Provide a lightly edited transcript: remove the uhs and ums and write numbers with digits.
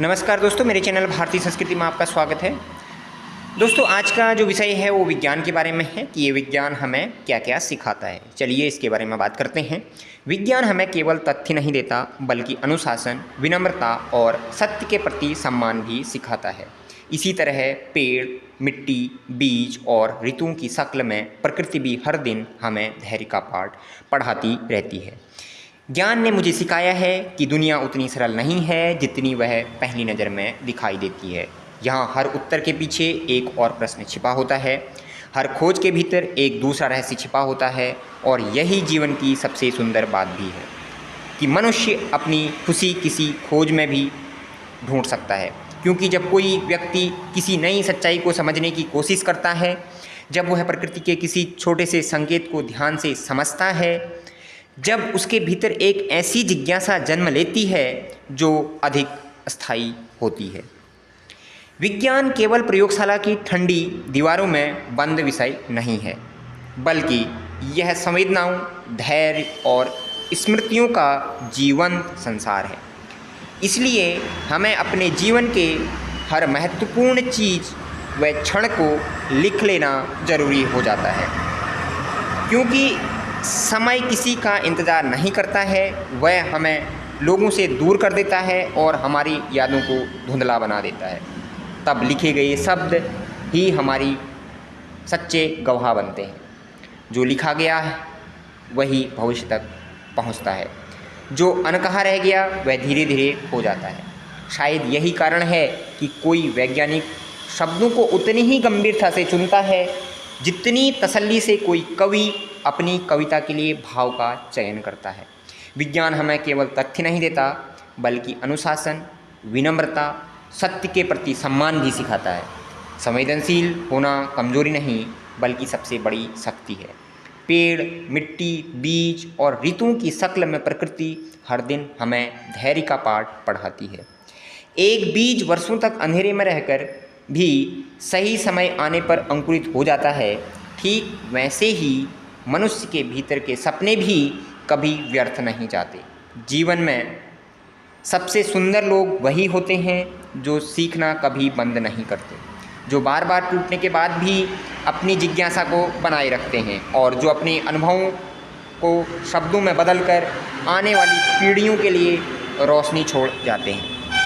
नमस्कार दोस्तों, मेरे चैनल भारतीय संस्कृति में आपका स्वागत है। दोस्तों, आज का जो विषय है वो विज्ञान के बारे में है कि ये विज्ञान हमें क्या क्या सिखाता है। चलिए इसके बारे में बात करते हैं। विज्ञान हमें केवल तथ्य नहीं देता बल्कि अनुशासन, विनम्रता और सत्य के प्रति सम्मान भी सिखाता है। इसी तरह पेड़, मिट्टी, बीज और ऋतुओं की शक्ल में प्रकृति भी हर दिन हमें धैर्य का पाठ पढ़ाती रहती है। ज्ञान ने मुझे सिखाया है कि दुनिया उतनी सरल नहीं है जितनी वह पहली नज़र में दिखाई देती है। यहाँ हर उत्तर के पीछे एक और प्रश्न छिपा होता है, हर खोज के भीतर एक दूसरा रहस्य छिपा होता है। और यही जीवन की सबसे सुंदर बात भी है कि मनुष्य अपनी खुशी किसी खोज में भी ढूंढ सकता है। क्योंकि जब कोई व्यक्ति किसी नई सच्चाई को समझने की कोशिश करता है, जब वह प्रकृति के किसी छोटे से संकेत को ध्यान से समझता है, जब उसके भीतर एक ऐसी जिज्ञासा जन्म लेती है जो अधिक स्थायी होती है। विज्ञान केवल प्रयोगशाला की ठंडी दीवारों में बंद विषय नहीं है, बल्कि यह संवेदनाओं, धैर्य और स्मृतियों का जीवंत संसार है। इसलिए हमें अपने जीवन के हर महत्वपूर्ण चीज़ व क्षण को लिख लेना जरूरी हो जाता है, क्योंकि समय किसी का इंतज़ार नहीं करता है। वह हमें लोगों से दूर कर देता है और हमारी यादों को धुंधला बना देता है। तब लिखे गए शब्द ही हमारी सच्चे गवाह बनते हैं। जो लिखा गया है वही भविष्य तक पहुंचता है, जो अनकहा रह गया वह धीरे धीरे हो जाता है। शायद यही कारण है कि कोई वैज्ञानिक शब्दों को उतनी ही गंभीरता से चुनता है जितनी तसल्ली से कोई कवि अपनी कविता के लिए भाव का चयन करता है। विज्ञान हमें केवल तथ्य नहीं देता बल्कि अनुशासन, विनम्रता, सत्य के प्रति सम्मान भी सिखाता है। संवेदनशील होना कमजोरी नहीं बल्कि सबसे बड़ी शक्ति है। पेड़, मिट्टी, बीज और ऋतुओं की शक्ल में प्रकृति हर दिन हमें धैर्य का पाठ पढ़ाती है। एक बीज वर्षों तक अंधेरे में रहकर भी सही समय आने पर अंकुरित हो जाता है। ठीक वैसे ही मनुष्य के भीतर के सपने भी कभी व्यर्थ नहीं जाते। जीवन में सबसे सुंदर लोग वही होते हैं जो सीखना कभी बंद नहीं करते, जो बार बार टूटने के बाद भी अपनी जिज्ञासा को बनाए रखते हैं और जो अपने अनुभवों को शब्दों में बदलकर आने वाली पीढ़ियों के लिए रोशनी छोड़ जाते हैं।